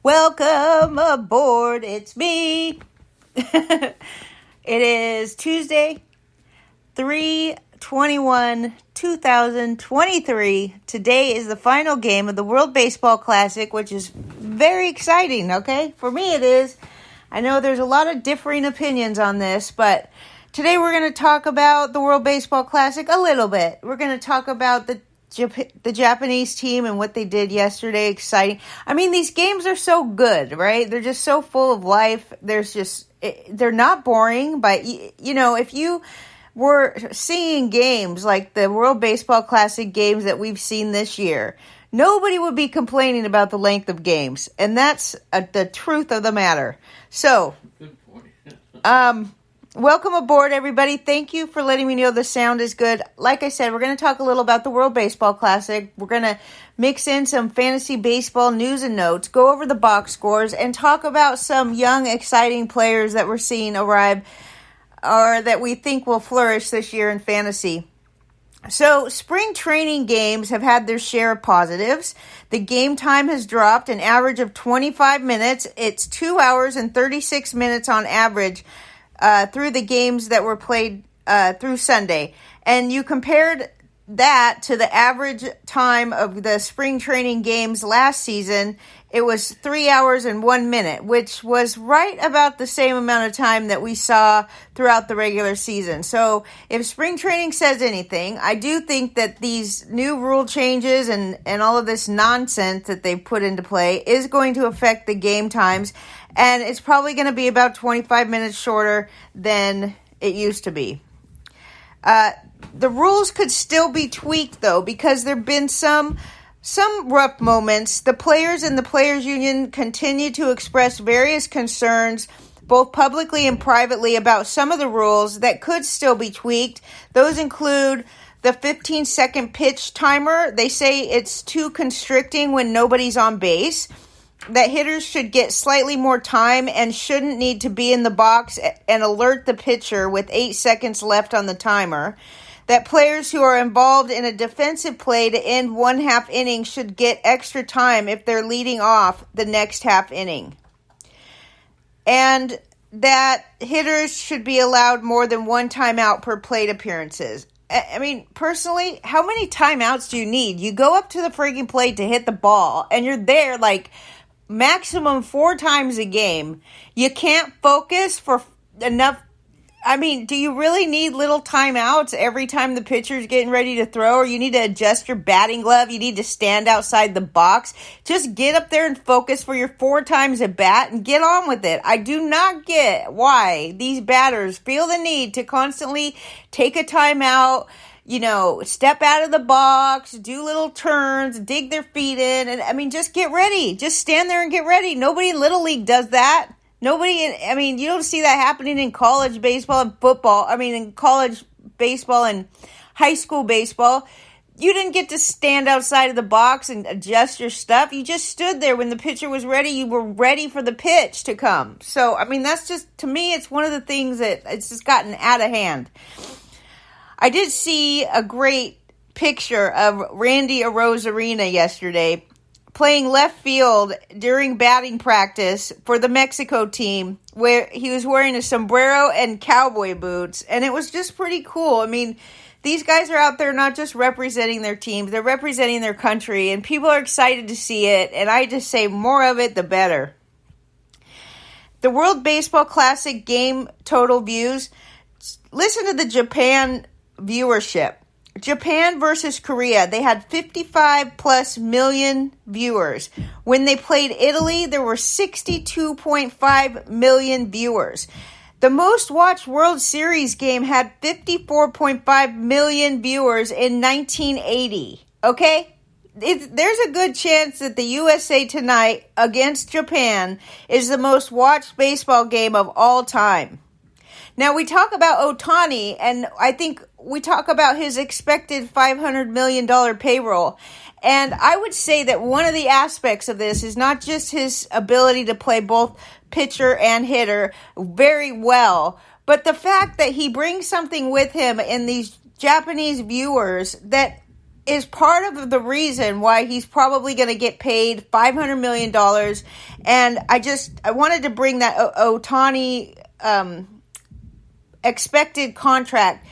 Welcome aboard, it's me. It is Tuesday, 3/21/2023. Today is the final game of the World Baseball Classic, which is very exciting, okay? For me it is. I know there's a lot of differing opinions on this, but today we're going to talk about the World Baseball Classic a little bit. We're going to talk about the Japanese team and what they did yesterday. Exciting. I mean, these games are so good, right? They're just so full of life. They're not boring, but if you were seeing games like the World Baseball Classic games that we've seen this year, nobody would be complaining about the length of games. And that's the truth of the matter. So, good point. Welcome aboard, everybody. Thank you for letting me know the sound is good. Like I said, we're going to talk a little about the World Baseball Classic. We're going to mix in some fantasy baseball news and notes, go over the box scores, and talk about some young, exciting players that we're seeing arrive or that we think will flourish this year in fantasy. So, spring training games have had their share of positives. The game time has dropped an average of 25 minutes. It's 2 hours and 36 minutes on average through the games that were played through Sunday. And you compared that to the average time of the spring training games last season, it was 3 hours and 1 minute, which was right about the same amount of time that we saw throughout the regular season. So if spring training says anything, I do think that these new rule changes and all of this nonsense that they've put into play is going to affect the game times. And it's probably going to be about 25 minutes shorter than it used to be. The rules could still be tweaked, though, because there have been some rough moments. The players and the players' union continue to express various concerns, both publicly and privately, about some of the rules that could still be tweaked. Those include the 15-second pitch timer. They say it's too constricting when nobody's on base. That hitters should get slightly more time and shouldn't need to be in the box and alert the pitcher with 8 seconds left on the timer. That players who are involved in a defensive play to end one half inning should get extra time if they're leading off the next half inning. And that hitters should be allowed more than one timeout per plate appearances. I mean, personally, how many timeouts do you need? You go up to the freaking plate to hit the ball, and you're there like maximum 4 times a game. You can't focus for enough. I mean, do you really need little timeouts every time the pitcher's getting ready to throw, or you need to adjust your batting glove? You need to stand outside the box. Just get up there and focus for your 4 times a bat and get on with it. I do not get why these batters feel the need to constantly take a timeout, step out of the box, do little turns, dig their feet in, and just get ready. Just stand there and get ready. Nobody in Little League does that. You don't see that happening in college baseball and football. In college baseball and high school baseball. You didn't get to stand outside of the box and adjust your stuff. You just stood there when the pitcher was ready. You were ready for the pitch to come. So, that's just, to me, it's one of the things that it's just gotten out of hand. I did see a great picture of Randy Arozarena yesterday playing left field during batting practice for the Mexico team, where he was wearing a sombrero and cowboy boots, and it was just pretty cool. These guys are out there not just representing their teams, they're representing their country, and people are excited to see it, and I just say more of it, the better. The World Baseball Classic game total views. Listen to the Japan viewership. Japan versus Korea, they had 55 plus million viewers. When they played Italy, there were 62.5 million viewers. The most watched World Series game had 54.5 million viewers in 1980. Okay? There's a good chance that the USA tonight against Japan is the most watched baseball game of all time. Now, we talk about Ohtani, and I think we talk about his expected $500 million payroll. And I would say that one of the aspects of this is not just his ability to play both pitcher and hitter very well, but the fact that he brings something with him in these Japanese viewers that is part of the reason why he's probably going to get paid $500 million. And I wanted to bring that Ohtani expected contract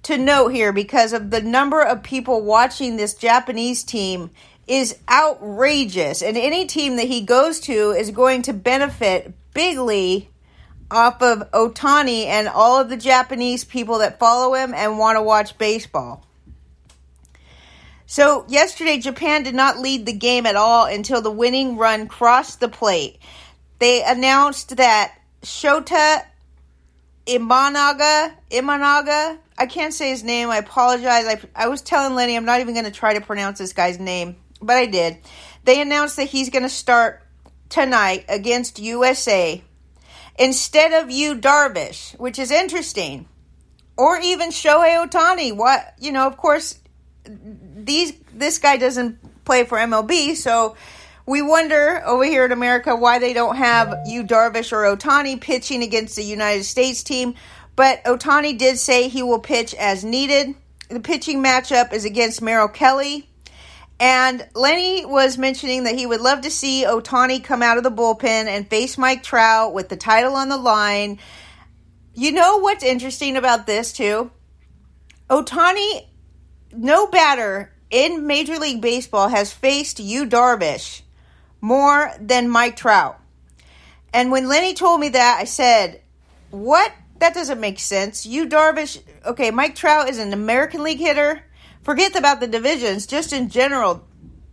to note here because of the number of people watching this Japanese team is outrageous. And any team that he goes to is going to benefit bigly off of Ohtani and all of the Japanese people that follow him and want to watch baseball. So yesterday, Japan did not lead the game at all until the winning run crossed the plate. They announced that Shota Imanaga, I can't say his name, I apologize. I was telling Lenny I'm not even going to try to pronounce this guy's name, but I did. They announced that he's going to start tonight against USA instead of Yu Darvish, which is interesting. Or even Shohei Ohtani. What, of course, this guy doesn't play for MLB, so we wonder over here in America why they don't have Yu Darvish or Ohtani pitching against the United States team. But Ohtani did say he will pitch as needed. The pitching matchup is against Merrill Kelly. And Lenny was mentioning that he would love to see Ohtani come out of the bullpen and face Mike Trout with the title on the line. You know what's interesting about this, too? Ohtani, no batter in Major League Baseball has faced Yu Darvish more than Mike Trout. And when Lenny told me that, I said, what? That doesn't make sense. Yu Darvish, okay, Mike Trout is an American League hitter. Forget about the divisions, just in general.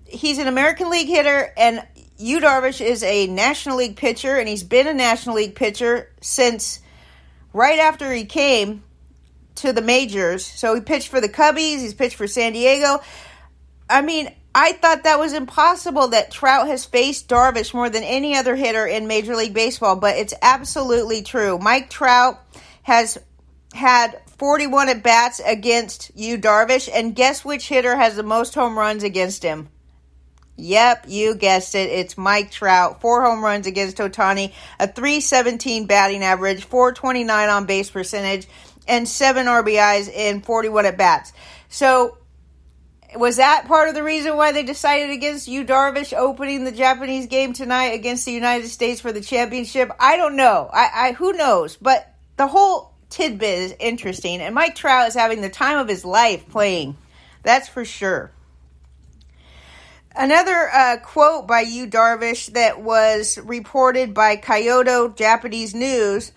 He's an American League hitter, and Yu Darvish is a National League pitcher, and he's been a National League pitcher since right after he came to the majors. So he pitched for the Cubbies, he's pitched for San Diego. I mean, I thought that was impossible that Trout has faced Darvish more than any other hitter in Major League Baseball, but it's absolutely true. Mike Trout has had 41 at-bats against Yu Darvish, and guess which hitter has the most home runs against him? Yep, you guessed it. It's Mike Trout. 4 home runs against Ohtani, a .317 batting average, .429 on base percentage, and 7 RBIs in 41 at-bats. So, was that part of the reason why they decided against Yu Darvish opening the Japanese game tonight against the United States for the championship? I don't know. Who knows? But the whole tidbit is interesting, and Mike Trout is having the time of his life playing. That's for sure. Another quote by Yu Darvish that was reported by Kyoto Japanese News,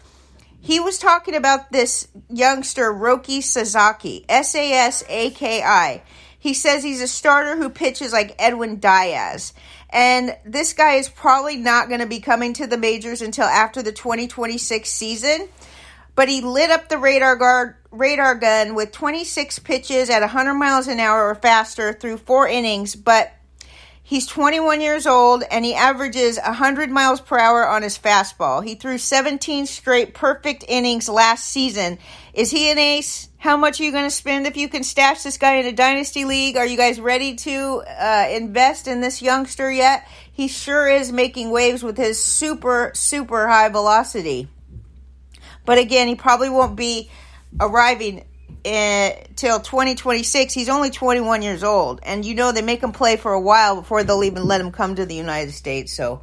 he was talking about this youngster, Roki Sasaki, Sasaki. He says he's a starter who pitches like Edwin Diaz. And this guy is probably not going to be coming to the majors until after the 2026 season. But he lit up the radar gun with 26 pitches at 100 miles an hour or faster through 4 innings. But he's 21 years old, and he averages 100 miles per hour on his fastball. He threw 17 straight perfect innings last season. Is he an ace? How much are you going to spend if you can stash this guy in a dynasty league? Are you guys ready to invest in this youngster yet? He sure is making waves with his super, super high velocity. But again, he probably won't be arriving till 2026. He's only 21 years old. And they make him play for a while before they'll even let him come to the United States. So,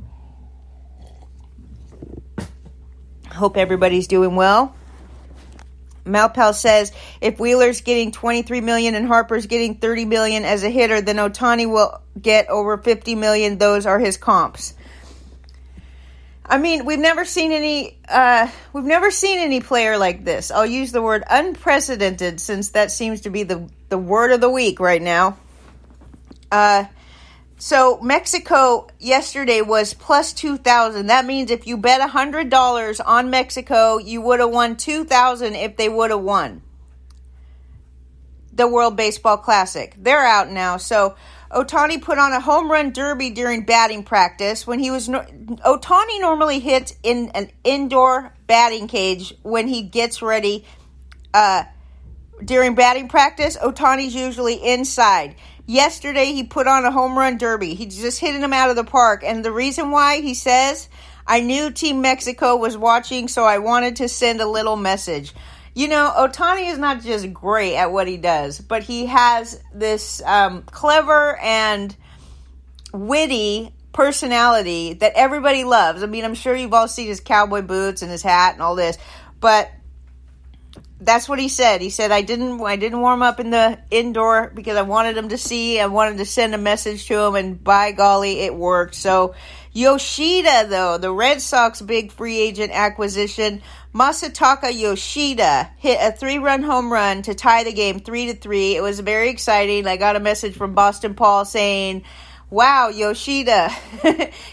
hope everybody's doing well. Malpal says, if Wheeler's getting $23 million and Harper's getting $30 million as a hitter, then Ohtani will get over $50 million. Those are his comps. I mean, we've never seen any player like this. I'll use the word unprecedented, since that seems to be the word of the week right now. So Mexico yesterday was plus 2,000. That means if you bet $100 on Mexico, you would have won 2,000 if they would have won the World Baseball Classic. They're out now. So Ohtani put on a home run derby during batting practice. Ohtani normally hits in an indoor batting cage when he gets ready. During batting practice, Ohtani's usually inside. Yesterday, he put on a home run derby. He's just hitting them out of the park. And the reason why, he says, I knew Team Mexico was watching, so I wanted to send a little message. Ohtani is not just great at what he does, but he has this clever and witty personality that everybody loves. I mean, I'm sure you've all seen his cowboy boots and his hat and all this, but that's what he said. He said, I didn't warm up in the indoor because I wanted him to see. I wanted to send a message to him, and by golly, it worked. So Yoshida, though, the Red Sox big free agent acquisition, Masataka Yoshida hit a 3-run home run to tie the game 3-3. It was very exciting. I got a message from Boston Paul saying, wow, Yoshida.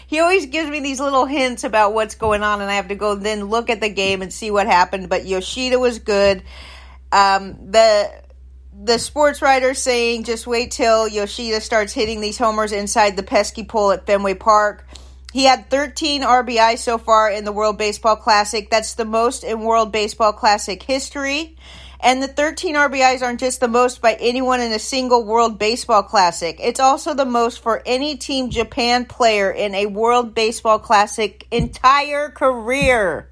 He always gives me these little hints about what's going on, and I have to go then look at the game and see what happened. But Yoshida was good. The sports writer saying, just wait till Yoshida starts hitting these homers inside the pesky pole at Fenway Park. He had 13 RBI so far in the World Baseball Classic. That's the most in World Baseball Classic history. And the 13 RBIs aren't just the most by anyone in a single World Baseball Classic. It's also the most for any Team Japan player in a World Baseball Classic entire career.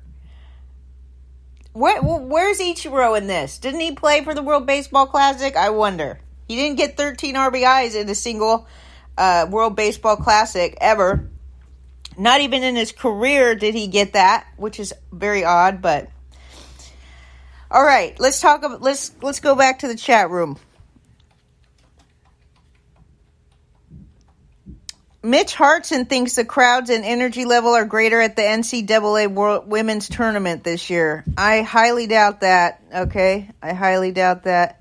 Where's Ichiro in this? Didn't he play for the World Baseball Classic? I wonder. He didn't get 13 RBIs in a single World Baseball Classic ever. Not even in his career did he get that, which is very odd, but... All right, let's go back to the chat room. Mitch Hartson thinks the crowds and energy level are greater at the NCAA World Women's Tournament this year. I highly doubt that, okay? I highly doubt that.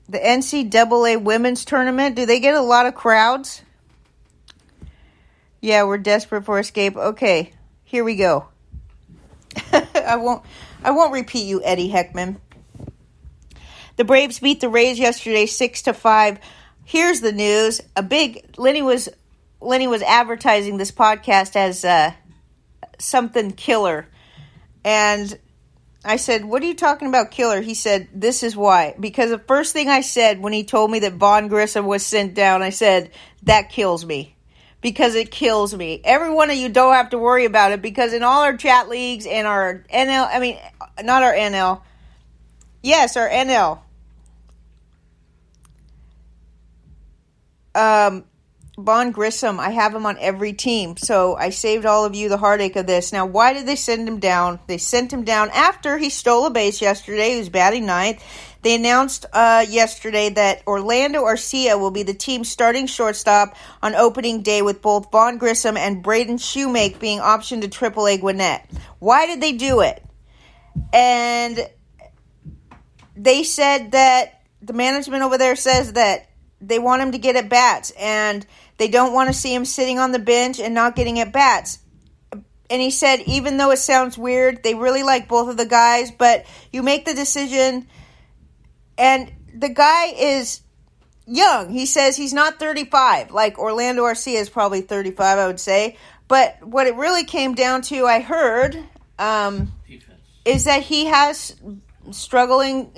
The NCAA Women's Tournament, do they get a lot of crowds? Yeah, we're desperate for escape. Okay, here we go. I won't repeat you, Eddie Heckman. The Braves beat the Rays yesterday 6-5. Here's the news. Lenny was advertising this podcast as something killer. And I said, what are you talking about killer? He said, this is why. Because the first thing I said when he told me that Vaughn Grissom was sent down, I said, that kills me. Because it kills me. Every one of you don't have to worry about it, because in all our chat leagues and our NL, not our NL. Yes, our NL. Vaughn Grissom, I have him on every team. So I saved all of you the heartache of this. Now, why did they send him down? They sent him down after he stole a base yesterday. He was batting ninth. They announced yesterday that Orlando Arcia will be the team's starting shortstop on opening day, with both Vaughn Grissom and Braden Shoemake being optioned to AAA Gwinnett. Why did they do it? And they said that the management over there says that they want him to get at bats, and they don't want to see him sitting on the bench and not getting at bats. And he said, even though it sounds weird, they really like both of the guys, but you make the decision. And the guy is young. He says he's not 35. Like Orlando Arcia is probably 35, I would say. But what it really came down to, I heard, is that he's struggling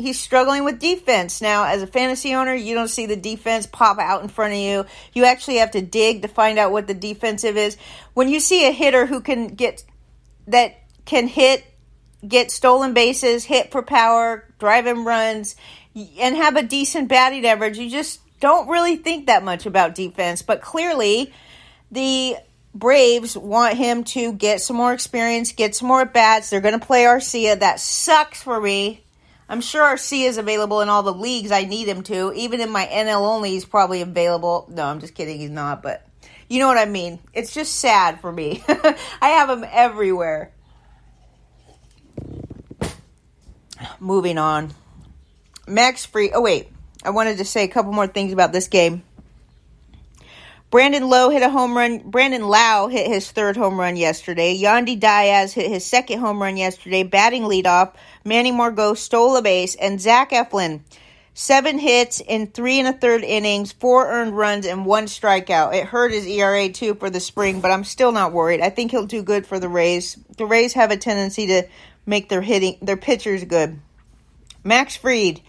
with defense. Now, as a fantasy owner, you don't see the defense pop out in front of you. You actually have to dig to find out what the defensive is. When you see a hitter who can get stolen bases, hit for power, drive in runs, and have a decent batting average, you just don't really think that much about defense. But clearly, the Braves want him to get some more experience, get some more at-bats. They're going to play Arcia. That sucks for me. I'm sure Arcia is available in all the leagues I need him to. Even in my NL only, he's probably available. No, I'm just kidding. He's not, but you know what I mean. It's just sad for me. I have him everywhere. Moving on. Max Fried. Oh, wait. I wanted to say a couple more things about this game. Brandon Lowe hit a home run. Brandon Lau hit his third home run yesterday. Yandy Diaz hit his second home run yesterday, batting leadoff. Manny Margot stole a base. And Zach Eflin, 7 hits in 3 1/3 innings, 4 earned runs, and 1 strikeout. It hurt his ERA, too, for the spring, but I'm still not worried. I think he'll do good for the Rays. The Rays have a tendency to make their pitchers good. Max Fried.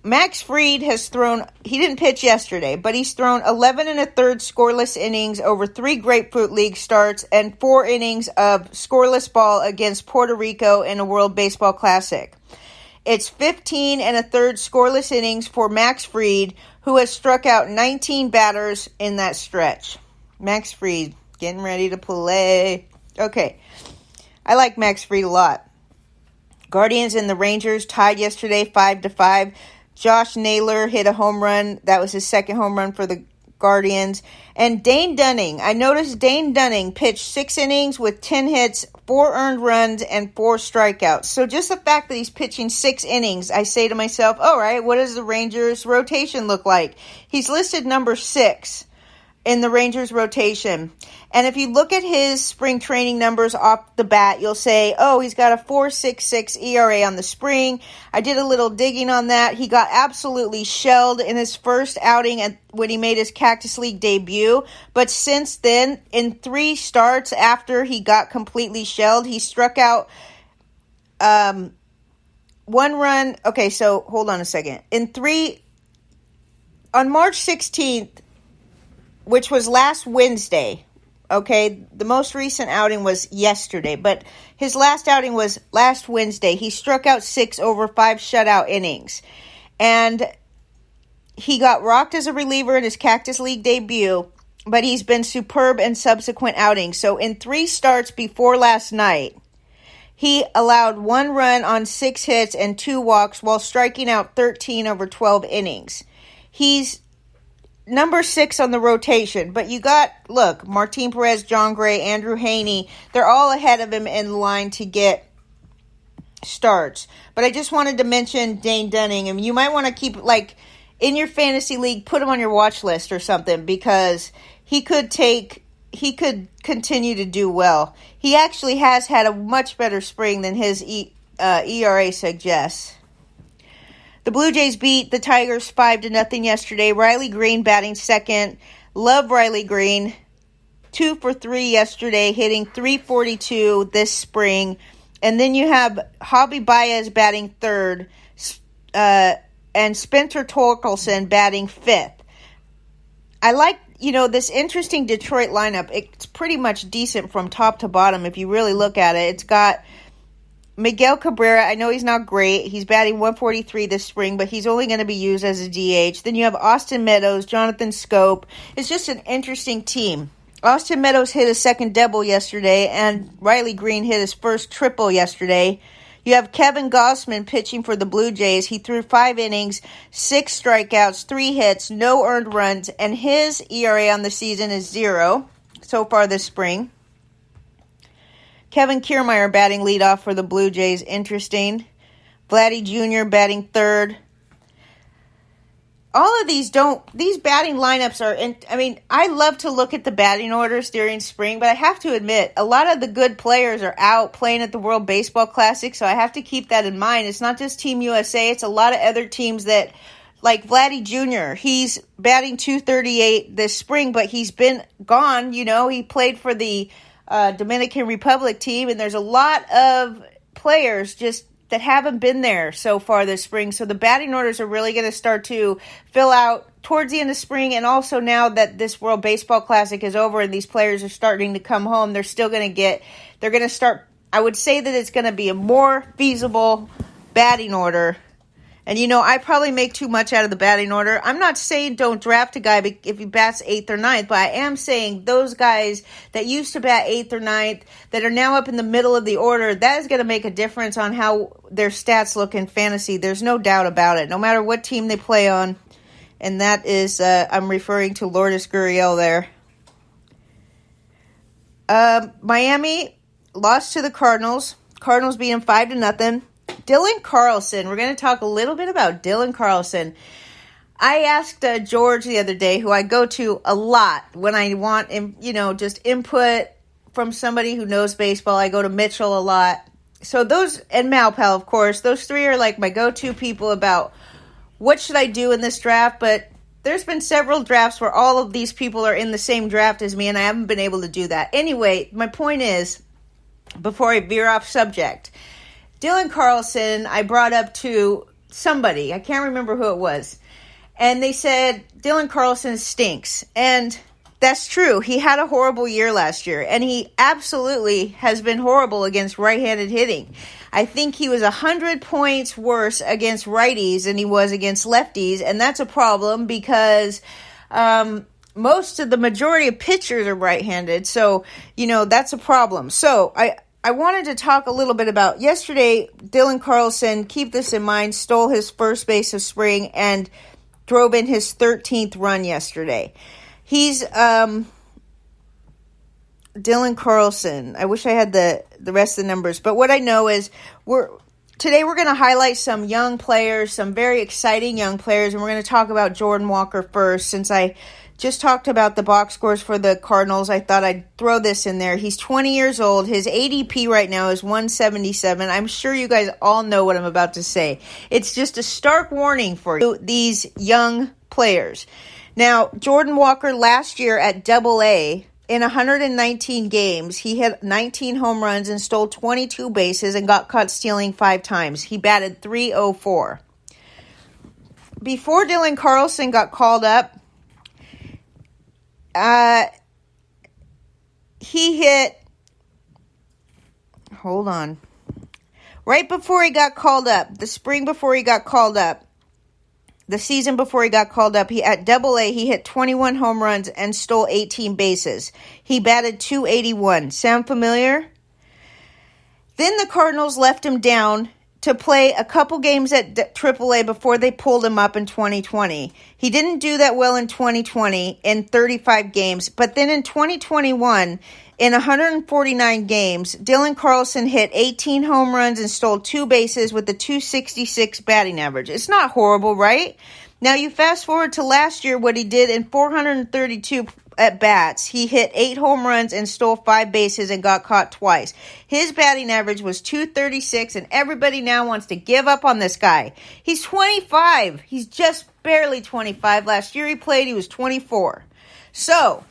Max Fried has thrown, he didn't pitch yesterday, but he's thrown 11 1/3 scoreless innings over 3 Grapefruit League starts and 4 innings of scoreless ball against Puerto Rico in a World Baseball Classic. It's 15 and a third scoreless innings for Max Fried, who has struck out 19 batters in that stretch. Max Fried, getting ready to play. Okay, I like Max Fried a lot. Guardians and the Rangers tied yesterday 5-5. Josh Naylor hit a home run. That was his second home run for the Guardians. And Dane Dunning. I noticed Dane Dunning pitched 6 innings with 10 hits, 4 earned runs, and 4 strikeouts. So just the fact that he's pitching 6 innings, I say to myself, all right, what does the Rangers rotation look like? He's listed number 6 in the Rangers rotation. And if you look at his spring training numbers off the bat, you'll say, oh, he's got a 4.66 ERA on the spring. I did a little digging on that. He got absolutely shelled in his first outing when he made his Cactus League debut. But since then, in 3 starts after he got completely shelled, he struck out 1 run. Okay, so hold on a second. On March 16th, which was last Wednesday, okay, the most recent outing was yesterday, but his last outing was last Wednesday. He struck out 6 over 5 shutout innings. And he got rocked as a reliever in his Cactus League debut, but he's been superb in subsequent outings. So in 3 starts before last night, he allowed 1 run on 6 hits and 2 walks while striking out 13 over 12 innings. He's number 6 on the rotation, but you got, look, Martin Perez, John Gray, Andrew Haney, they're all ahead of him in line to get starts. But I just wanted to mention Dane Dunning, and you might want to keep, like, in your fantasy league, put him on your watch list or something, because he could continue to do well. He actually has had a much better spring than his ERA suggests. The Blue Jays beat the Tigers 5-0 yesterday. Riley Green batting second. Love Riley Green. 2 for 3 yesterday, hitting .342 this spring. And then you have Javi Baez batting third, and Spencer Torkelson batting fifth. I like, this interesting Detroit lineup. It's pretty much decent from top to bottom if you really look at it. It's got Miguel Cabrera. I know he's not great. He's batting .143 this spring, but he's only going to be used as a DH. Then you have Austin Meadows, Jonathan Scope. It's just an interesting team. Austin Meadows hit his second double yesterday, and Riley Green hit his first triple yesterday. You have Kevin Gossman pitching for the Blue Jays. He threw 5 innings, 6 strikeouts, 3 hits, no earned runs, and his ERA on the season is 0 so far this spring. Kevin Kiermaier batting leadoff for the Blue Jays. Interesting. Vladdy Jr. batting third. All of these batting lineups are, I love to look at the batting orders during spring, but I have to admit, a lot of the good players are out playing at the World Baseball Classic, so I have to keep that in mind. It's not just Team USA, it's a lot of other teams that, like Vladdy Jr., he's batting .238 this spring, but he's been gone, he played for the Dominican Republic team, and there's a lot of players just that haven't been there so far this spring. So the batting orders are really going to start to fill out towards the end of spring, and also now that this World Baseball Classic is over and these players are starting to come home, they're going to start, I would say that it's going to be a more feasible batting order. And, I probably make too much out of the batting order. I'm not saying don't draft a guy if he bats 8th or 9th, but I am saying those guys that used to bat 8th or 9th that are now up in the middle of the order, that is going to make a difference on how their stats look in fantasy. There's no doubt about it, no matter what team they play on. And that is, I'm referring to Lourdes Gurriel there. Miami lost to the Cardinals. Cardinals beat them 5-0. Dylan Carlson. We're going to talk a little bit about Dylan Carlson. I asked George the other day, who I go to a lot when I want, just input from somebody who knows baseball. I go to Mitchell a lot. So those, and Malpal, of course, those 3 are like my go-to people about what should I do in this draft. But there's been several drafts where all of these people are in the same draft as me, and I haven't been able to do that. Anyway, my point is, before I veer off subject, Dylan Carlson, I brought up to somebody. I can't remember who it was. And they said, Dylan Carlson stinks. And That's true. He had a horrible year last year, and he absolutely has been horrible against right-handed hitting. I think he was 100 points worse against righties than he was against lefties, and that's a problem because the majority of pitchers are right-handed, so, that's a problem. So, I wanted to talk a little bit about yesterday. Dylan Carlson, keep this in mind, stole his first base of spring and drove in his 13th run yesterday. He's Dylan Carlson. I wish I had the rest of the numbers, but what I know is today we're going to highlight some young players, some very exciting young players, and we're going to talk about Jordan Walker first. Since I just talked about the box scores for the Cardinals, I thought I'd throw this in there. He's 20 years old. His ADP right now is 177. I'm sure you guys all know what I'm about to say. It's just a stark warning for you, these young players. Now, Jordan Walker last year at Double-A, in 119 games, he hit 19 home runs and stole 22 bases and got caught stealing 5 times. He batted .304. Before Dylan Carlson got called up, he hit, right before he got called up, the spring before he got called up, the season before he got called up, at Double-A, he hit 21 home runs and stole 18 bases. He batted .281. Sound familiar? Then the Cardinals left him down to play a couple games at Triple-A before they pulled him up in 2020. He didn't do that well in 2020 in 35 games, but then in 2021, in 149 games, Dylan Carlson hit 18 home runs and stole 2 bases with a .266 batting average. It's not horrible, right? Now you fast forward to last year, what he did in 432 at-bats. He hit 8 home runs and stole 5 bases and got caught twice. His batting average was .236, and everybody now wants to give up on this guy. He's 25. He's just barely 25. Last year he was 24. So,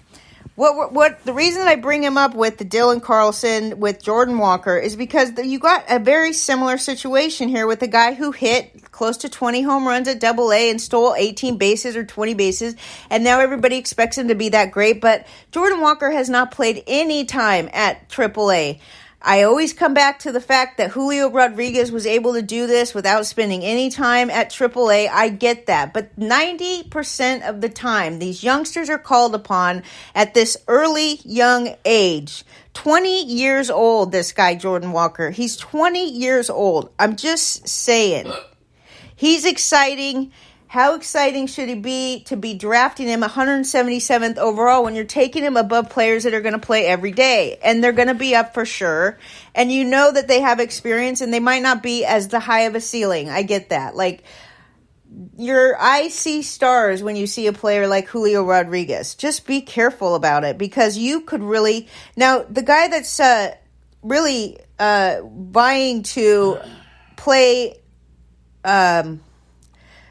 what the reason that I bring him up with the Dylan Carlson with Jordan Walker is because you got a very similar situation here with a guy who hit close to 20 home runs at Double-A and stole 18 bases or 20 bases, and now everybody expects him to be that great, but Jordan Walker has not played any time at Triple-A. I always come back to the fact that Julio Rodriguez was able to do this without spending any time at Triple-A. I get that. But 90% of the time, these youngsters are called upon at this early young age. 20 years old, this guy, Jordan Walker. He's 20 years old. I'm just saying. He's exciting. How exciting should he be to be drafting him 177th overall when you're taking him above players that are going to play every day? And they're going to be up for sure. And you know that they have experience and they might not be as the high of a ceiling. I get that. Like, your eyes see stars when you see a player like Julio Rodriguez. Just be careful about it because you could really... Now, the guy that's really vying to play...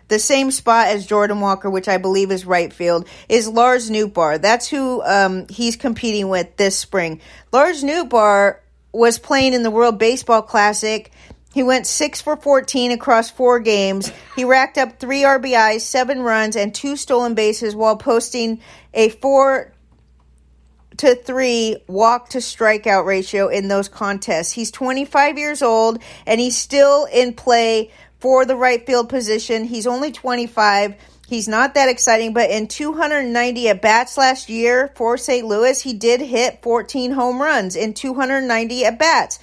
the same spot as Jordan Walker, which I believe is right field, is Lars Nootbaar. That's who he's competing with this spring. Lars Nootbaar was playing in the World Baseball Classic. He went 6 for 14 across 4 games. He racked up 3 RBIs, 7 runs, and 2 stolen bases while posting a 4-to-3 walk-to-strikeout ratio in those contests. He's 25 years old, and he's still in play for the right field position. He's only 25. He's not that exciting, but in 290 at-bats last year for St. Louis, he did hit 14 home runs in 290 at-bats.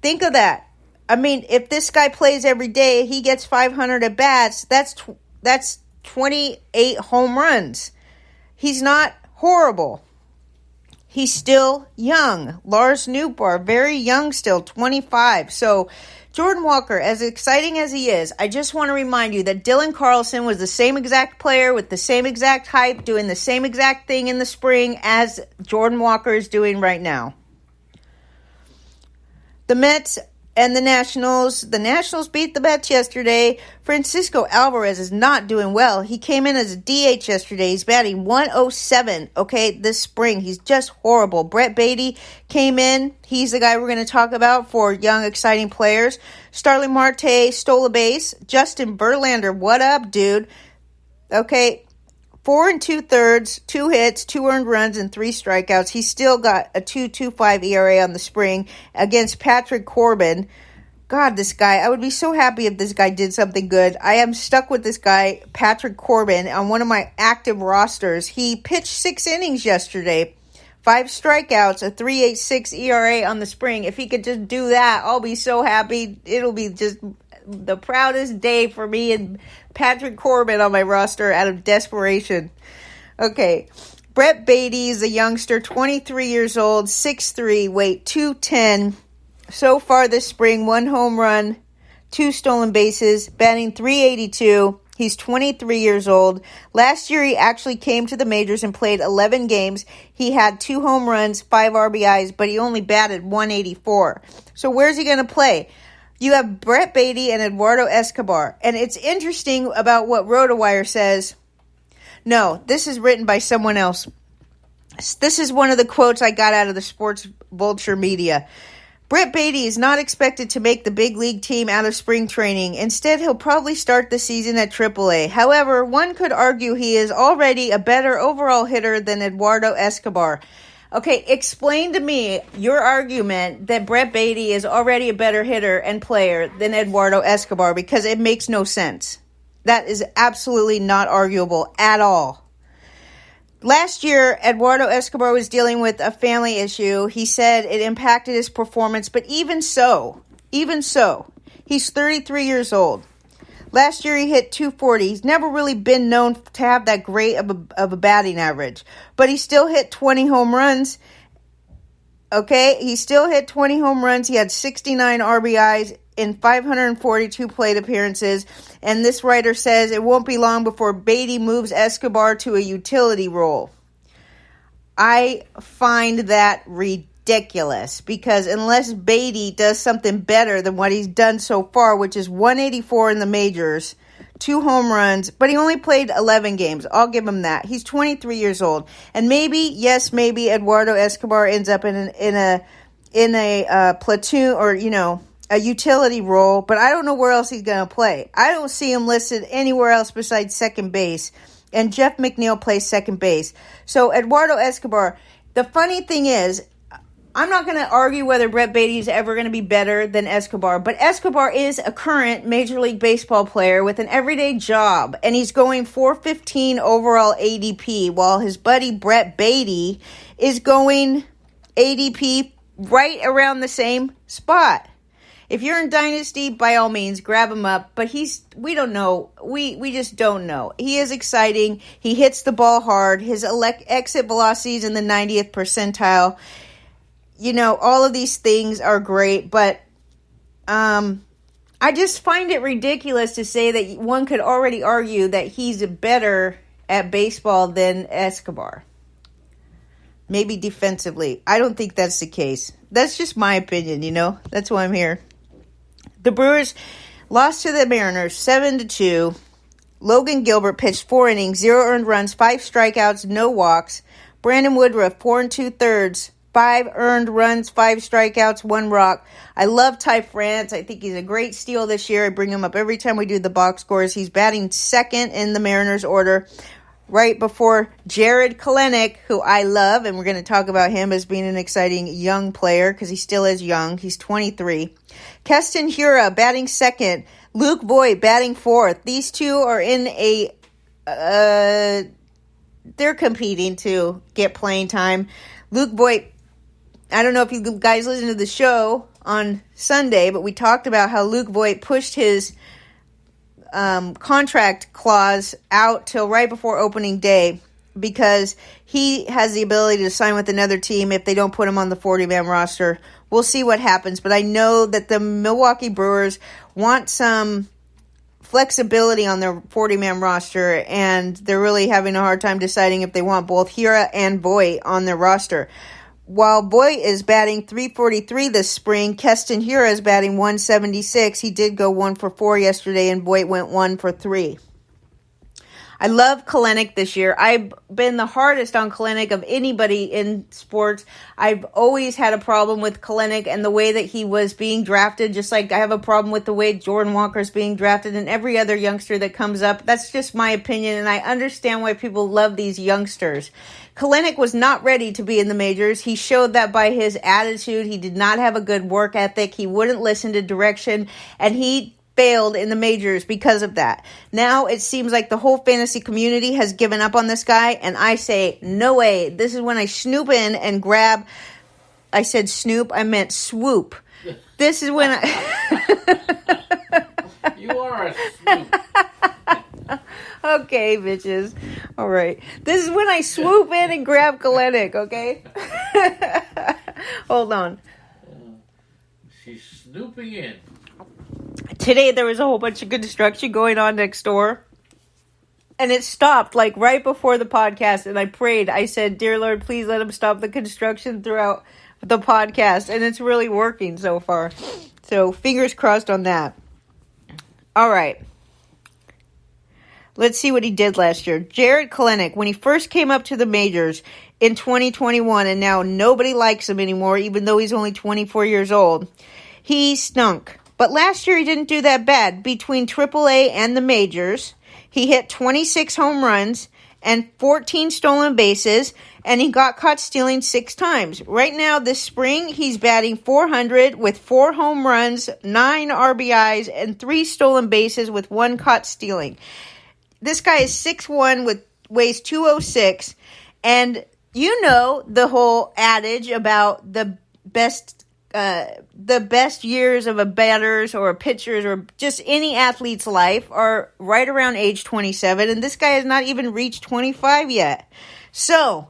Think of that. I mean, if this guy plays every day, he gets 500 at-bats, that's 28 home runs. He's not horrible. He's still young. Lars Nootbaar, very young still, 25. So, Jordan Walker, as exciting as he is, I just want to remind you that Dylan Carlson was the same exact player with the same exact hype, doing the same exact thing in the spring as Jordan Walker is doing right now. The Mets and the Nationals beat the Mets yesterday. Francisco Alvarez is not doing well. He came in as a DH yesterday. He's batting .107, this spring. He's just horrible. Brett Beatty came in. He's the guy we're going to talk about for young, exciting players. Starling Marte stole a base. Justin Verlander, what up, dude? 4 2/3, 2 hits, 2 earned runs, and 3 strikeouts. He's still got a 2.25 ERA on the spring against Patrick Corbin. God, this guy, I would be so happy if this guy did something good. I am stuck with this guy, Patrick Corbin, on one of my active rosters. He pitched 6 innings yesterday, 5 strikeouts, a 3.86 ERA on the spring. If he could just do that, I'll be so happy. It'll be just the proudest day for me and Patrick Corbin on my roster out of desperation. Okay, Brett Beatty is a youngster, 23 years old, 6'3", weight 210. So far this spring, 1 home run, 2 stolen bases, batting .382. He's 23 years old. Last year, he actually came to the majors and played 11 games. He had 2 home runs, 5 RBIs, but he only batted .184. So where's he going to play? You have Brett Beatty and Eduardo Escobar. And it's interesting about what RotoWire says. No, this is written by someone else. This is one of the quotes I got out of the Sports Vulture media. Brett Beatty is not expected to make the big league team out of spring training. Instead, he'll probably start the season at AAA. However, one could argue he is already a better overall hitter than Eduardo Escobar. Okay, explain to me your argument that Brett Beatty is already a better hitter and player than Eduardo Escobar, because it makes no sense. That is absolutely not arguable at all. Last year, Eduardo Escobar was dealing with a family issue. He said it impacted his performance, but even so, he's 33 years old. Last year, he hit .240. He's never really been known to have that great of a batting average, but he still hit 20 home runs. Okay, he still hit 20 home runs. He had 69 RBIs in 542 plate appearances, and this writer says it won't be long before Beatty moves Escobar to a utility role. I find that ridiculous, because unless Beatty does something better than what he's done so far, which is 184 in the majors, 2 home runs, but he only played 11 games. I'll give him that. He's 23 years old, and maybe Eduardo Escobar ends up in a platoon, or a utility role, but I don't know where else he's going to play. I don't see him listed anywhere else besides second base, and Jeff McNeil plays second base. So Eduardo Escobar, the funny thing is, I'm not going to argue whether Brett Beatty is ever going to be better than Escobar, but Escobar is a current Major League Baseball player with an everyday job, and he's going 415 overall ADP, while his buddy Brett Beatty is going ADP right around the same spot. If you're in Dynasty, by all means, grab him up. But we don't know. We just don't know. He is exciting. He hits the ball hard. His exit velocity is in the 90th percentile. All of these things are great. But I just find it ridiculous to say that one could already argue that he's better at baseball than Escobar. Maybe defensively. I don't think that's the case. That's just my opinion, That's why I'm here. The Brewers lost to the Mariners 7-2. Logan Gilbert pitched 4 innings, 0 earned runs, 5 strikeouts, no walks. Brandon Woodruff, 4 2/3, 5 earned runs, 5 strikeouts, 1 walk. I love Ty France. I think he's a great steal this year. I bring him up every time we do the box scores. He's batting second in the Mariners order, right before Jared Kelenic, who I love, and we're going to talk about him as being an exciting young player because he still is young. He's 23. Keston Hiura batting second. Luke Voigt batting fourth. These two are in they're competing to get playing time. Luke Voigt, I don't know if you guys listened to the show on Sunday, but we talked about how Luke Voigt pushed his contract clause out till right before opening day because he has the ability to sign with another team if they don't put him on the 40-man roster. We'll see what happens, but I know that the Milwaukee Brewers want some flexibility on their 40-man roster, and they're really having a hard time deciding if they want both Hiura and Voigt on their roster. While Voigt is batting .343 this spring, Keston Hiura is batting .176. He did go 1 for 4 yesterday, and Voigt went 1 for 3. I love Kalenic this year. I've been the hardest on Kalenic of anybody in sports. I've always had a problem with Kalenic and the way that he was being drafted, just like I have a problem with the way Jordan Walker's being drafted and every other youngster that comes up. That's just my opinion, and I understand why people love these youngsters. Kalenic was not ready to be in the majors. He showed that by his attitude. He did not have a good work ethic. He wouldn't listen to direction, and he failed in the majors because of that. Now it seems like the whole fantasy community has given up on this guy, and I say, no way. This is when I snoop in and grab. I said snoop, I meant swoop. This is when You are a snoop. Okay, bitches. All right. This is when I swoop in and grab Kalenic, okay? Hold on. She's snooping in. Today there was a whole bunch of construction going on next door. And it stopped like right before the podcast. And I prayed. I said, "Dear Lord, please let him stop the construction throughout the podcast." And it's really working so far. So fingers crossed on that. All right. Let's see what he did last year. Jarred Kelenic, when he first came up to the majors in 2021, and now nobody likes him anymore, even though he's only 24 years old, he stunk. But last year he didn't do that bad. Between AAA and the majors, he hit 26 home runs and 14 stolen bases, and he got caught stealing 6 times. Right now, this spring, he's batting .400 with 4 home runs, 9 RBIs, and 3 stolen bases with 1 caught stealing. This guy is 6'1", weighs 206, and you know the whole adage about the best years of a batter's or a pitcher's or just any athlete's life are right around age 27, and this guy has not even reached 25 yet. So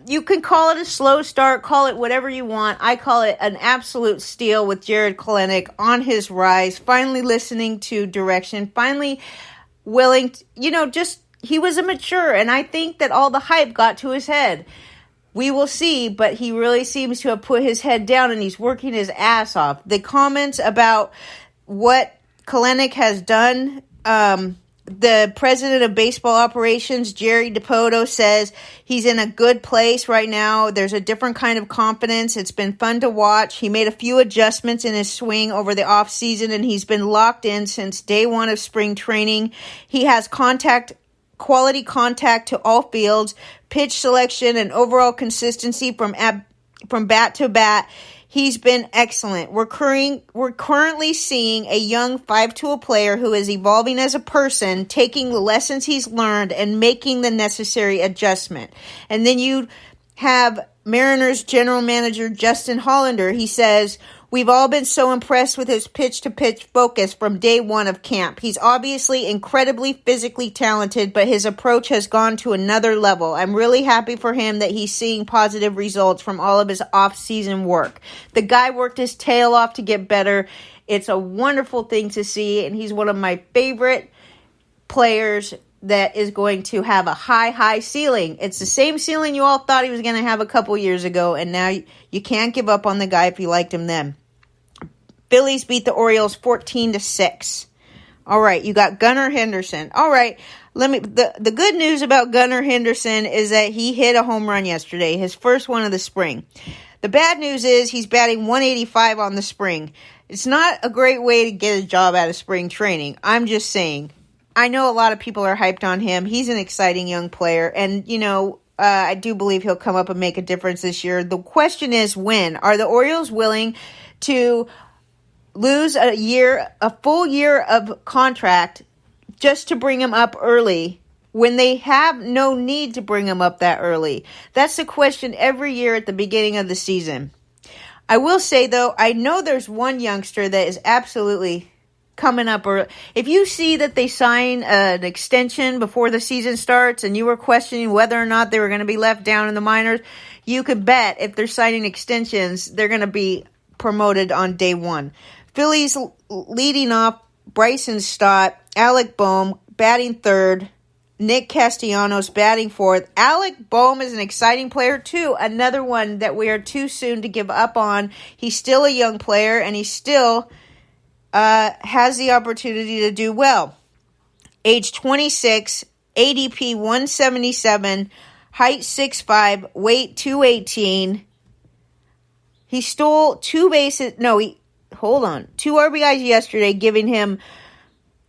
you can call it a slow start, call it whatever you want. I call it an absolute steal with Jarred Kelenic on his rise, finally listening to direction, finally willing to, he was immature, and I think that all the hype got to his head. We will see, but he really seems to have put his head down, and he's working his ass off. The comments about what Kelenic has done, the president of baseball operations, Jerry DiPoto, says he's in a good place right now. There's a different kind of confidence. It's been fun to watch. He made a few adjustments in his swing over the offseason, and he's been locked in since day one of spring training. He has quality contact to all fields, pitch selection, and overall consistency from bat to bat. He's been excellent. We're currently seeing a young 5-tool player who is evolving as a person, taking the lessons he's learned and making the necessary adjustment. And then you have Mariners general manager Justin Hollander. He says, "We've all been so impressed with his pitch-to-pitch focus from day one of camp. He's obviously incredibly physically talented, but his approach has gone to another level. I'm really happy for him that he's seeing positive results from all of his off-season work." The guy worked his tail off to get better. It's a wonderful thing to see, and he's one of my favorite players that is going to have a high ceiling. It's the same ceiling you all thought he was going to have a couple years ago, and now you can't give up on the guy if you liked him then. Phillies beat the Orioles 14-6. All right, you got Gunnar Henderson. All right, the good news about Gunnar Henderson is that he hit a home run yesterday, his first one of the spring. The bad news is he's batting .185 on the spring. It's not a great way to get a job out of spring training. I'm just saying. I know a lot of people are hyped on him. He's an exciting young player, and I do believe he'll come up and make a difference this year. The question is when. Are the Orioles willing to lose a full year of contract just to bring him up early when they have no need to bring him up that early? That's the question every year at the beginning of the season. I will say, though, I know there's one youngster that is absolutely coming up. Or if you see that they sign an extension before the season starts and you were questioning whether or not they were going to be left down in the minors, you could bet if they're signing extensions, they're going to be promoted on day one. Phillies leading off, Bryson Stott, Alec Bohm batting third, Nick Castellanos batting fourth. Alec Bohm is an exciting player too, another one that we are too soon to give up on. He's still a young player, and he still has the opportunity to do well. Age 26, ADP 177, height 6'5", weight 218. He stole 2 bases. No, 2 RBIs yesterday, giving him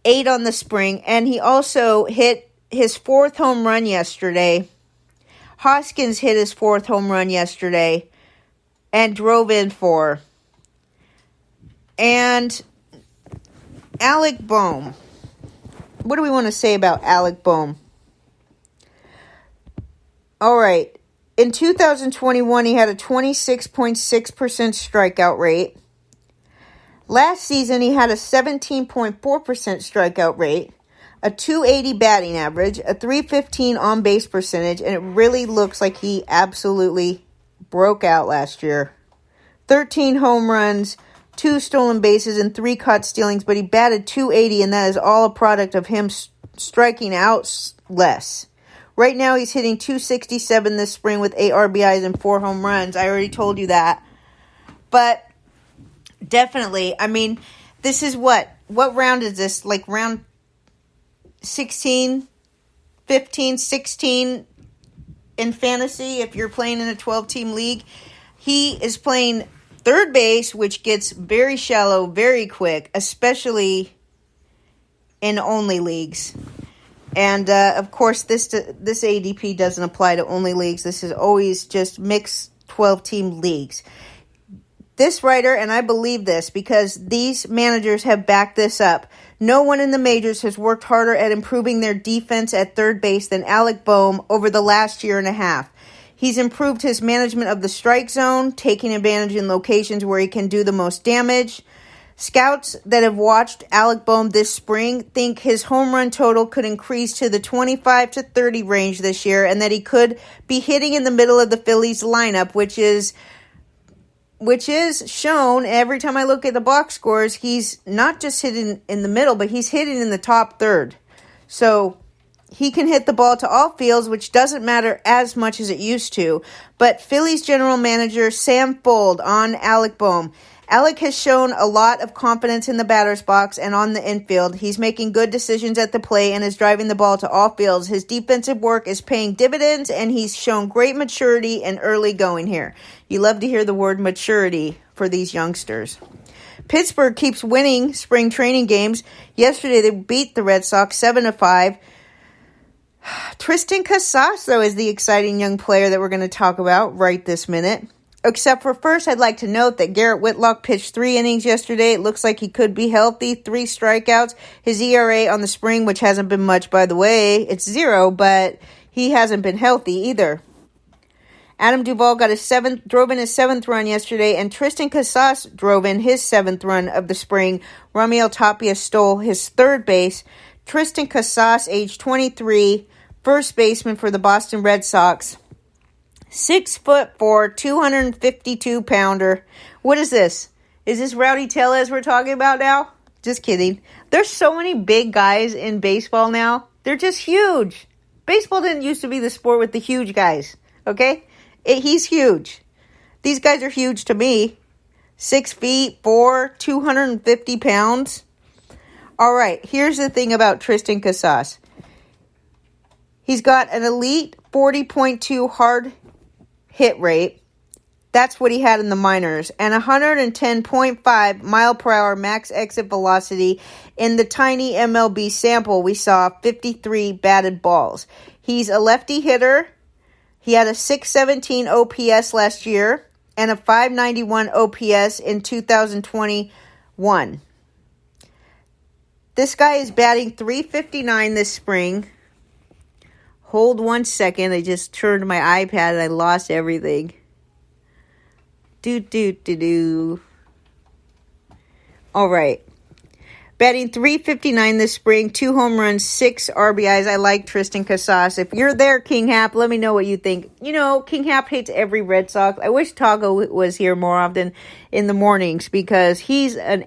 8 on the spring. And he also hit his 4th home run yesterday. Hoskins hit his 4th home run yesterday and drove in 4. And Alec Bohm. What do we want to say about Alec Bohm? All right. In 2021, he had a 26.6% strikeout rate. Last season, he had a 17.4% strikeout rate, a 280 batting average, a 315 on-base percentage, and it really looks like he absolutely broke out last year. 13 home runs, 2 stolen bases, and 3 caught stealings, but he batted 280, and that is all a product of him striking out less. Right now, he's hitting 267 this spring with 8 RBIs and 4 home runs. I already told you that. But definitely, I mean, this is what round is this? Like round 16, 15, 16 in fantasy if you're playing in a 12-team league. He is playing third base, which gets very shallow very quick, especially in only leagues. And, of course, this ADP doesn't apply to only leagues. This is always just mixed 12-team leagues. This writer, and I believe this because these managers have backed this up, no one in the majors has worked harder at improving their defense at third base than Alec Bohm over the last year and a half. He's improved his management of the strike zone, taking advantage in locations where he can do the most damage. Scouts that have watched Alec Bohm this spring think his home run total could increase to the 25 to 30 range this year, and that he could be hitting in the middle of the Phillies lineup, which is shown every time I look at the box scores. He's not just hitting in the middle, but he's hitting in the top third. So he can hit the ball to all fields, which doesn't matter as much as it used to. But Phillies general manager Sam Fuld on Alec Bohm. Alec has shown a lot of confidence in the batter's box and on the infield. He's making good decisions at the plate and is driving the ball to all fields. His defensive work is paying dividends, and he's shown great maturity and early going here. You love to hear the word maturity for these youngsters. Pittsburgh keeps winning spring training games. Yesterday, they beat the Red Sox 7-5. Tristan Casas, though, is the exciting young player that we're going to talk about right this minute. Except for first, I'd like to note that Garrett Whitlock pitched 3 innings yesterday. It looks like he could be healthy. 3 strikeouts. His ERA on the spring, which hasn't been much, by the way, it's 0, but he hasn't been healthy either. Adam Duvall drove in his 7th run yesterday, and Tristan Casas drove in his 7th run of the spring. Raimel Tapia stole his 3rd base. Tristan Casas, age 23, first baseman for the Boston Red Sox. 6'4", 252-pounder. What is this? Is this Rowdy Tellez we're talking about now? Just kidding. There's so many big guys in baseball now. They're just huge. Baseball didn't used to be the sport with the huge guys. Okay? He's huge. These guys are huge to me. 6'4", 250 pounds. All right, here's the thing about Tristan Casas. He's got an elite 40.2 hard hit rate. That's what he had in the minors. And 110.5 mile per hour max exit velocity. In the tiny MLB sample, we saw 53 batted balls. He's a lefty hitter. He had a 617 OPS last year and a 591 OPS in 2021. This guy is batting .359 this spring. Hold 1 second. I just turned my iPad and I lost everything. All right. Batting .359 this spring. 2 home runs, 6 RBIs. I like Tristan Casas. If you're there, King Hap, let me know what you think. You know, King Hap hates every Red Sox. I wish Tago was here more often in the mornings because he is a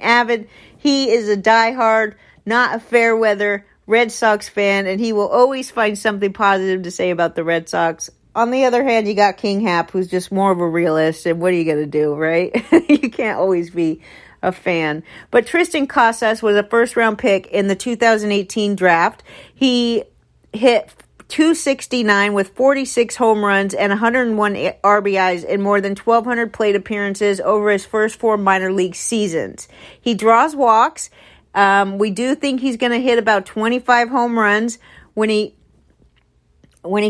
diehard, not a fair weather Red Sox fan, and he will always find something positive to say about the Red Sox. On the other hand, you got King Hap, who's just more of a realist, and what are you going to do, right? You can't always be a fan. But Tristan Casas was a first-round pick in the 2018 draft. He hit .269 with 46 home runs and 101 RBIs in more than 1,200 plate appearances over his first 4 minor league seasons. He draws walks. We do think he's going to hit about 25 home runs when he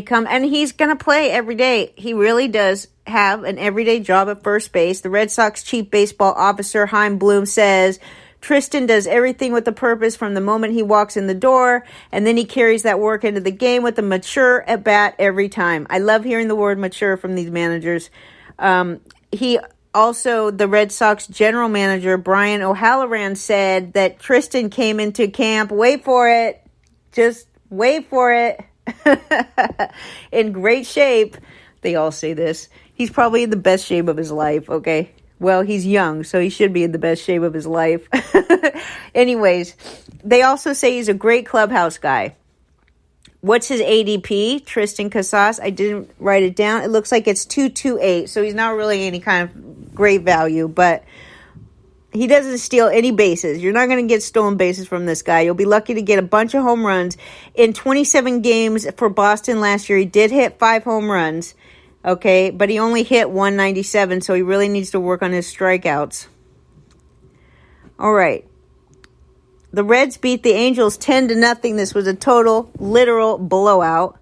comes, and he's going to play every day. He really does have an everyday job at first base. The Red Sox chief baseball officer, Chaim Bloom, says Tristan does everything with a purpose from the moment he walks in the door, and then he carries that work into the game with a mature at bat every time. I love hearing the word mature from these managers. The Red Sox general manager, Brian O'Halloran, said that Tristan came into camp, wait for it, just wait for it, in great shape. They all say this. He's probably in the best shape of his life, okay? Well, he's young, so he should be in the best shape of his life. Anyways, they also say he's a great clubhouse guy. What's his ADP? Tristan Casas. I didn't write it down. It looks like it's 228, so he's not really any kind of great value, but he doesn't steal any bases. You're not going to get stolen bases from this guy. You'll be lucky to get a bunch of home runs. In 27 games for Boston last year, he did hit 5 home runs. Okay, but he only hit 197, so he really needs to work on his strikeouts. All right. The Reds beat the Angels 10-0. This was a total, literal blowout.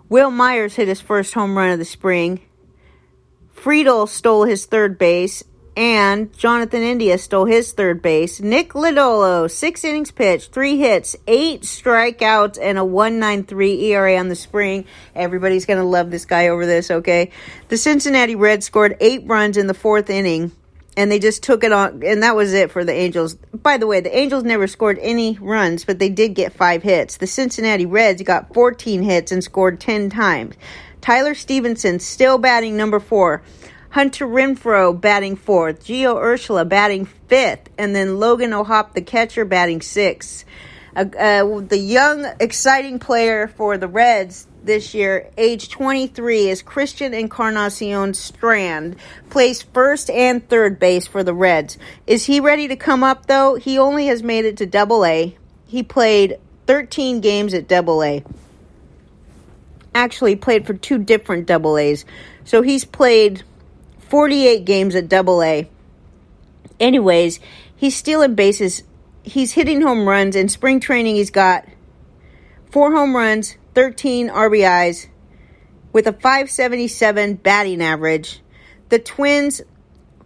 Will Myers hit his first home run of the spring. Friedel stole his third base. And Jonathan India stole his third base. Nick Lodolo, 6 innings pitched, 3 hits, 8 strikeouts, and a 1.93 ERA on the spring. Everybody's going to love this guy over this, okay? The Cincinnati Reds scored 8 runs in the 4th inning, and they just took it on, and that was it for the Angels. By the way, the Angels never scored any runs, but they did get 5 hits. The Cincinnati Reds got 14 hits and scored 10 times. Tyler Stevenson still batting number 4. Hunter Renfroe batting 4th, Gio Urshela batting 5th, and then Logan O'Hoppe, the catcher, batting 6th. The young, exciting player for the Reds this year, age 23, is Christian Encarnacion Strand, plays first and third base for the Reds. Is he ready to come up, though? He only has made it to Double-A. He played 13 games at Double-A. Actually, played for 2 different Double-A's. So he's played 48 games at Double-A. Anyways, he's stealing bases. He's hitting home runs. In spring training, he's got 4 home runs, 13 RBIs, with a .577 batting average. The Twins'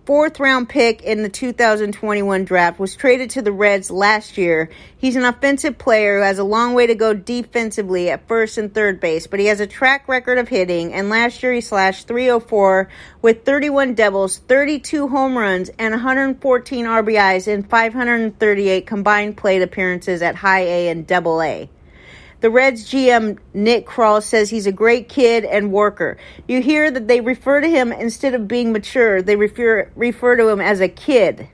4th-round pick in the 2021 draft was traded to the Reds last year. He's an offensive player who has a long way to go defensively at first and third base, but he has a track record of hitting, and last year he slashed .304 with 31 doubles, 32 home runs, and 114 RBIs in 538 combined plate appearances at High A and Double A. The Reds GM Nick Krall says he's a great kid and worker. You hear that they refer to him, instead of being mature, they refer to him as a kid.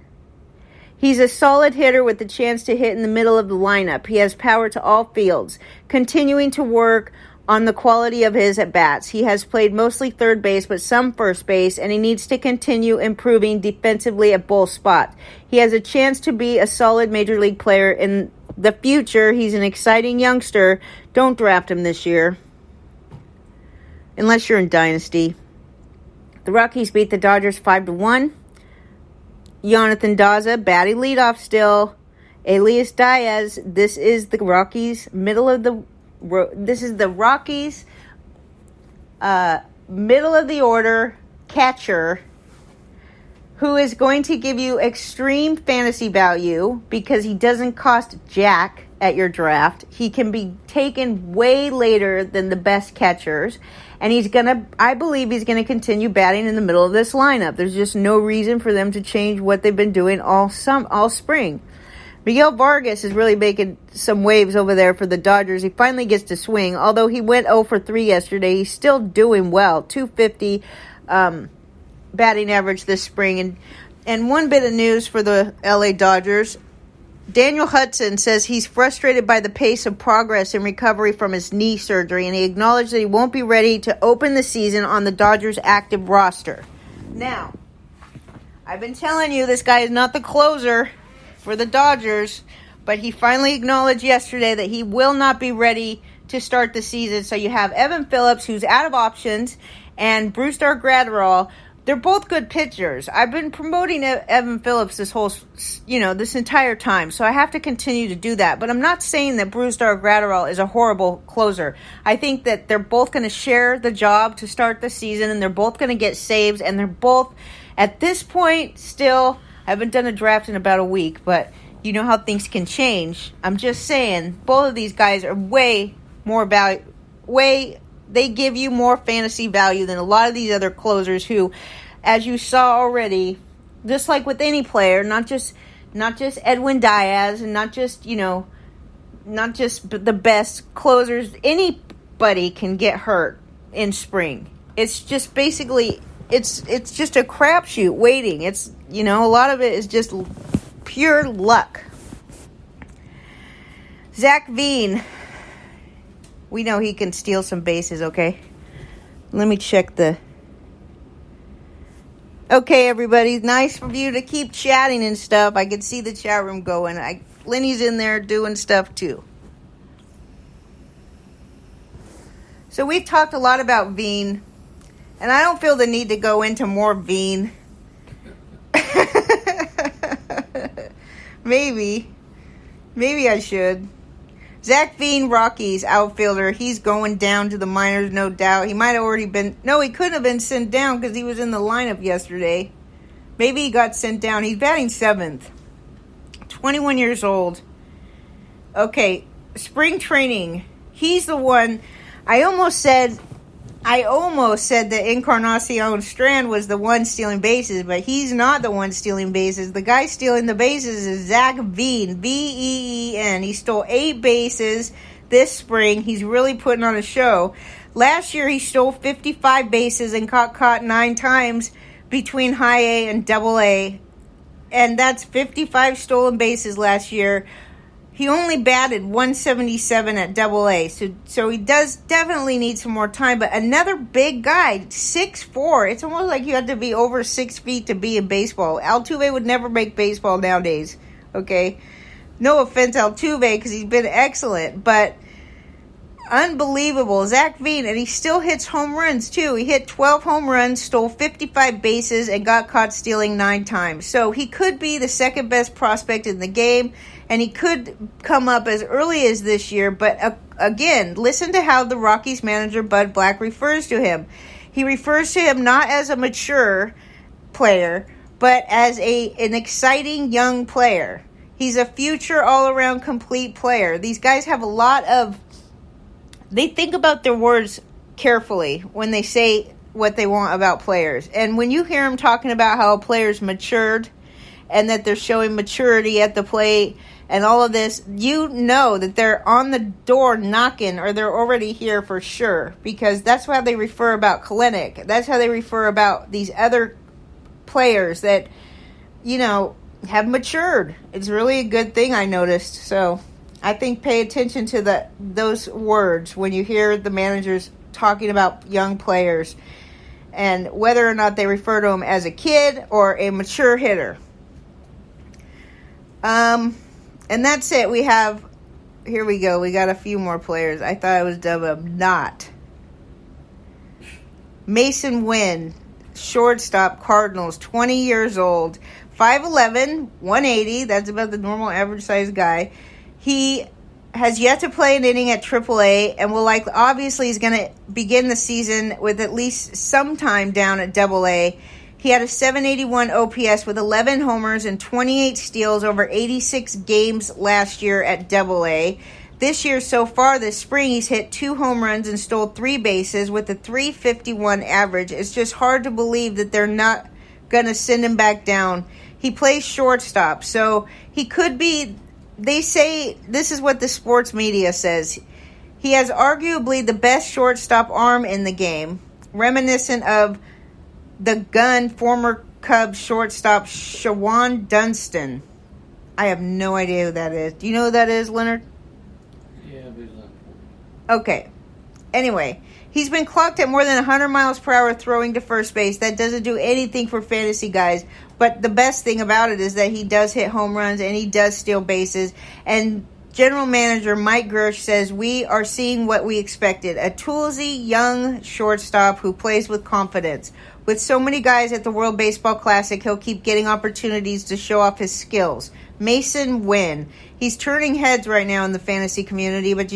He's a solid hitter with the chance to hit in the middle of the lineup. He has power to all fields. Continuing to work on the quality of his at-bats. He has played mostly third base, but some first base, and he needs to continue improving defensively at both spots. He has a chance to be a solid major league player in the future. He's an exciting youngster. Don't draft him this year, unless you're in Dynasty. The Rockies beat the Dodgers 5-1. Jonathan Daza batting leadoff still. Elias Diaz. This is the Rockies' middle of the order catcher, who is going to give you extreme fantasy value because he doesn't cost jack at your draft. He can be taken way later than the best catchers, and I believe he's gonna continue batting in the middle of this lineup. There's just no reason for them to change what they've been doing all spring. Miguel Vargas is really making some waves over there for the Dodgers. He finally gets to swing. Although he went 0 for 3 yesterday, he's still doing well. .250 batting average this spring. And one bit of news for the LA Dodgers. Daniel Hudson says he's frustrated by the pace of progress in recovery from his knee surgery, and he acknowledged that he won't be ready to open the season on the Dodgers' active roster. Now, I've been telling you this guy is not the closer for the Dodgers, but he finally acknowledged yesterday that he will not be ready to start the season. So you have Evan Phillips, who's out of options, and Brewster Gratterall. They're both good pitchers. I've been promoting Evan Phillips this entire time, so I have to continue to do that. But I'm not saying that Brewster Gratterall is a horrible closer. I think that they're both going to share the job to start the season, and they're both going to get saves, and they're both, at this point, still, I haven't done a draft in about a week, but you know how things can change. I'm just saying, both of these guys are way more value, they give you more fantasy value than a lot of these other closers who, as you saw already, just like with any player, not just Edwin Diaz and not just the best closers, anybody can get hurt in spring. It's just basically it's just a crapshoot waiting. It's a lot of it is just pure luck. Zach Veen, we know he can steal some bases, okay? Let me check Okay, everybody, nice of you to keep chatting and stuff. I can see the chat room going. Lenny's in there doing stuff too. So we've talked a lot about Veen, and I don't feel the need to go into more Veen. Maybe I should. Zach Veen, Rockies outfielder. He's going down to the minors, no doubt. He might have already been... No, he couldn't have been sent down because he was in the lineup yesterday. Maybe he got sent down. He's batting 7th. 21 years old. Okay, spring training. He's the one... I almost said that Encarnacion Strand was the one stealing bases, but he's not the one stealing bases. The guy stealing the bases is Zach Veen, Veen. He stole 8 bases this spring. He's really putting on a show. Last year, he stole 55 bases and got caught 9 times between high A and double A. And that's 55 stolen bases last year. He only batted 177 at double A, so he does definitely need some more time. But another big guy, 6'4". It's almost like you have to be over 6 feet to be in baseball. Altuve would never make baseball nowadays, okay? No offense, Altuve, because he's been excellent, but unbelievable. Zach Veen, and he still hits home runs, too. He hit 12 home runs, stole 55 bases, and got caught stealing 9 times. So he could be the second best prospect in the game, and he could come up as early as this year. But again, listen to how the Rockies manager, Bud Black, refers to him. He refers to him not as a mature player, but as an exciting young player. He's a future all-around complete player. These guys have a lot of... They think about their words carefully when they say what they want about players. And when you hear them talking about how a player's matured and that they're showing maturity at the plate and all of this, you know that they're on the door knocking or they're already here for sure. Because that's how they refer about Kalenic. That's how they refer about these other players that, have matured. It's really a good thing, I noticed. So I think pay attention to those words when you hear the managers talking about young players and whether or not they refer to them as a kid or a mature hitter. And that's it. Here we go. We got a few more players. I thought I was done, but I'm not. Mason Wynn, shortstop, Cardinals, 20 years old, 5'11", 180. That's about the normal average size guy. He has yet to play an inning at AAA and obviously he's going to begin the season with at least some time down at AA. He had a 781 OPS with 11 homers and 28 steals over 86 games last year at AA. This year so far this spring he's hit 2 home runs and stole 3 bases with a 351 average. It's just hard to believe that they're not going to send him back down. He plays shortstop, so he could be... They say, this is what the sports media says, he has arguably the best shortstop arm in the game, reminiscent of the gun former Cubs shortstop Shawan Dunston. I have no idea who that is. Do you know who that is, Leonard? Yeah, but he's not. Okay. Anyway, he's been clocked at more than 100 miles per hour throwing to first base. That doesn't do anything for fantasy guys. But the best thing about it is that he does hit home runs and he does steal bases. And General Manager Mike Gersh says, "We are seeing what we expected. A toolsy, young shortstop who plays with confidence. With so many guys at the World Baseball Classic, he'll keep getting opportunities to show off his skills." Mason Wynn. He's turning heads right now in the fantasy community, but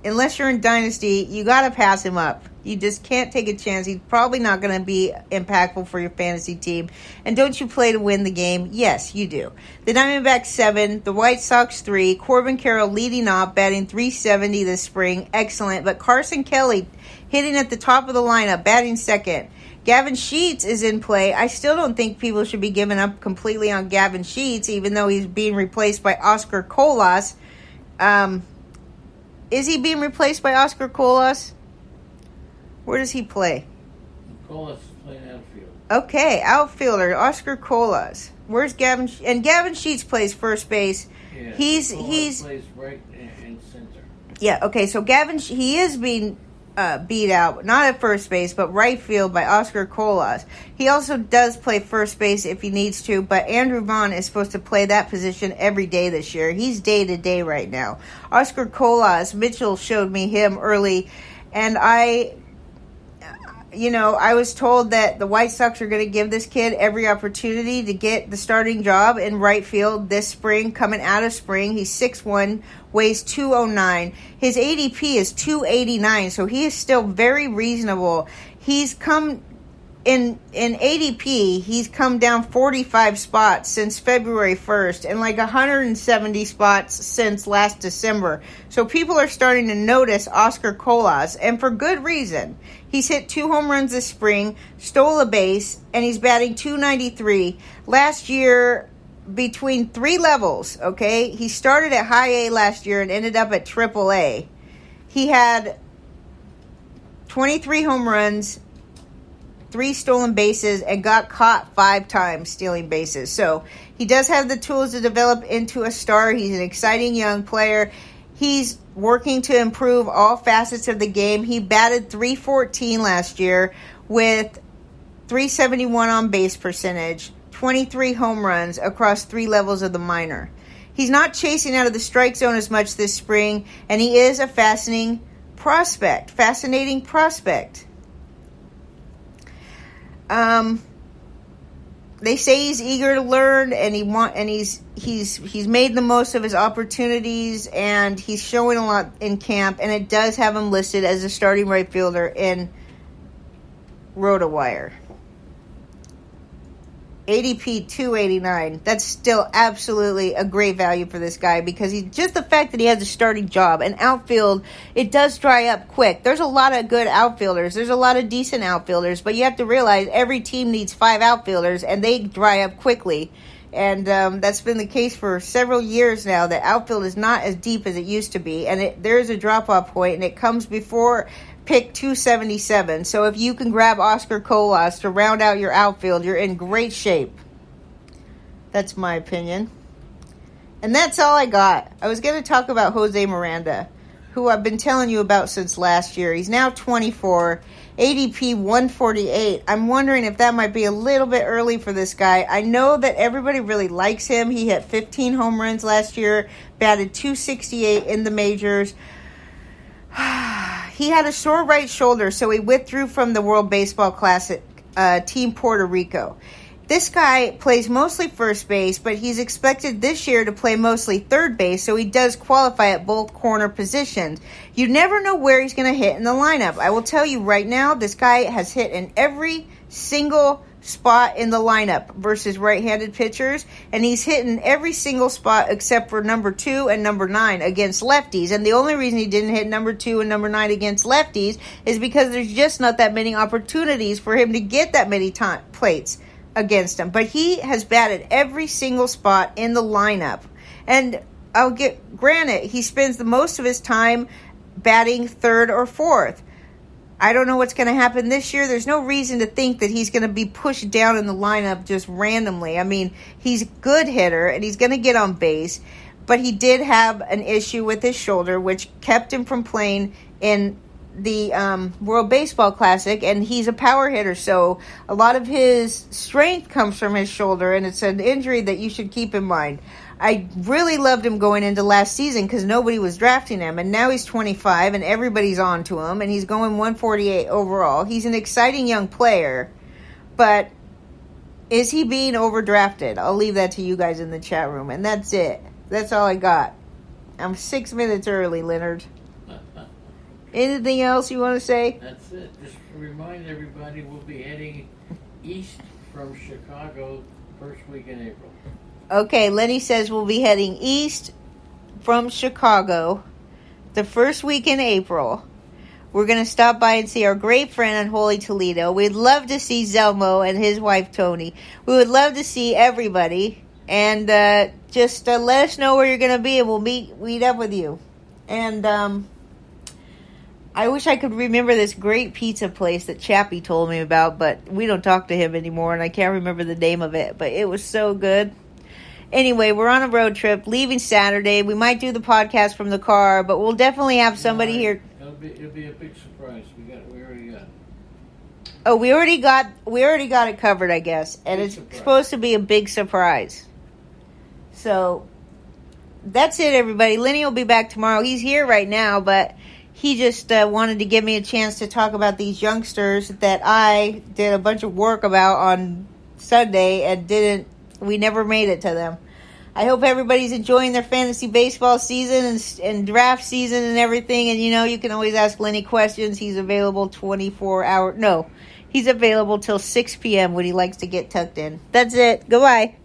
unless you're in Dynasty, you got to pass him up. You just can't take a chance. He's probably not going to be impactful for your fantasy team. And don't you play to win the game? Yes, you do. The Diamondbacks 7, the White Sox 3, Corbin Carroll leading off, batting .370 this spring. Excellent. But Carson Kelly hitting at the top of the lineup, batting second. Gavin Sheets is in play. I still don't think people should be giving up completely on Gavin Sheets, even though he's being replaced by Oscar Colas. Is he being replaced by Oscar Colas? Where does he play? Colas is playing outfield. Okay, outfielder Oscar Colas. Where's Gavin? And Gavin Sheets plays first base. Yeah, He's plays right in center. Yeah. Okay, so he is being beat out, not at first base, but right field by Oscar Colas. He also does play first base if he needs to, but Andrew Vaughn is supposed to play that position every day this year. He's day-to-day right now. Oscar Colas, Mitchell showed me him early, and I was told that the White Sox are going to give this kid every opportunity to get the starting job in right field this spring, coming out of spring. He's 6'1", weighs 209. His ADP is 289, so he is still very reasonable. He's come in ADP, he's come down 45 spots since February 1st and like 170 spots since last December. So people are starting to notice Oscar Colas, and for good reason. He's hit 2 home runs this spring, stole a base, and he's batting .293. Last year, between 3 levels, okay? He started at high A last year and ended up at triple A. He had 23 home runs, 3 stolen bases, and got caught 5 times stealing bases. So he does have the tools to develop into a star. He's an exciting young player. He's working to improve all facets of the game. He batted .314 last year with .371 on base percentage, 23 home runs across 3 levels of the minor. He's not chasing out of the strike zone as much this spring, and he is a fascinating prospect. They say he's eager to learn, and he's made the most of his opportunities, and he's showing a lot in camp, and it does have him listed as a starting right fielder in RotoWire. ADP 289. That's still absolutely a great value for this guy, because just the fact that he has a starting job. And outfield, it does dry up quick. There's a lot of good outfielders. There's a lot of decent outfielders, but you have to realize every team needs 5 outfielders, and they dry up quickly. And that's been the case for several years now. The outfield is not as deep as it used to be, and there's a drop-off point, and it comes before pick 277. So if you can grab Oscar Colas to round out your outfield, you're in great shape. That's my opinion. And that's all I got. I was going to talk about Jose Miranda, who I've been telling you about since last year. He's now 24, ADP 148. I'm wondering if that might be a little bit early for this guy. I know that everybody really likes him. He hit 15 home runs last year, batted .268 in the majors. He had a sore right shoulder, so he withdrew from the World Baseball Classic, Team Puerto Rico. This guy plays mostly first base, but he's expected this year to play mostly third base, so he does qualify at both corner positions. You never know where he's going to hit in the lineup. I will tell you right now, this guy has hit in every single spot in the lineup versus right-handed pitchers, and he's hitting every single spot except for number 2 and number 9 against lefties. And the only reason he didn't hit number 2 and number 9 against lefties is because there's just not that many opportunities for him to get that many plates against him. But he has batted every single spot in the lineup, and granted, he spends the most of his time batting third or fourth. I don't know what's going to happen this year. There's no reason to think that he's going to be pushed down in the lineup just randomly. I mean, he's a good hitter, and he's going to get on base, but he did have an issue with his shoulder, which kept him from playing in the World Baseball Classic, and he's a power hitter, so a lot of his strength comes from his shoulder, and it's an injury that you should keep in mind. I really loved him going into last season because nobody was drafting him, and now he's 25, and everybody's on to him, and he's going 148 overall. He's an exciting young player, but is he being overdrafted? I'll leave that to you guys in the chat room, and that's it. That's all I got. I'm 6 minutes early, Leonard. Anything else you want to say? That's it. Just to remind everybody, we'll be heading east from Chicago first week in April. Okay, Lenny says we'll be heading east from Chicago the first week in April. We're going to stop by and see our great friend on Holy Toledo. We'd love to see Zelmo and his wife, Tony. We would love to see everybody. And just let us know where you're going to be, and we'll meet up with you. And I wish I could remember this great pizza place that Chappie told me about, but we don't talk to him anymore, and I can't remember the name of it. But it was so good. Anyway, we're on a road trip, leaving Saturday. We might do the podcast from the car, but we'll definitely have somebody here. It'll be a big surprise. We already got it. Oh, we already got it covered, I guess, and it's supposed to be a big surprise. So that's it, everybody. Lenny will be back tomorrow. He's here right now, but he just wanted to give me a chance to talk about these youngsters that I did a bunch of work about on Sunday and we never made it to them. I hope everybody's enjoying their fantasy baseball season and draft season and everything. And, you can always ask Lenny questions. He's available 24 hours. No, he's available till 6 p.m. when he likes to get tucked in. That's it. Goodbye.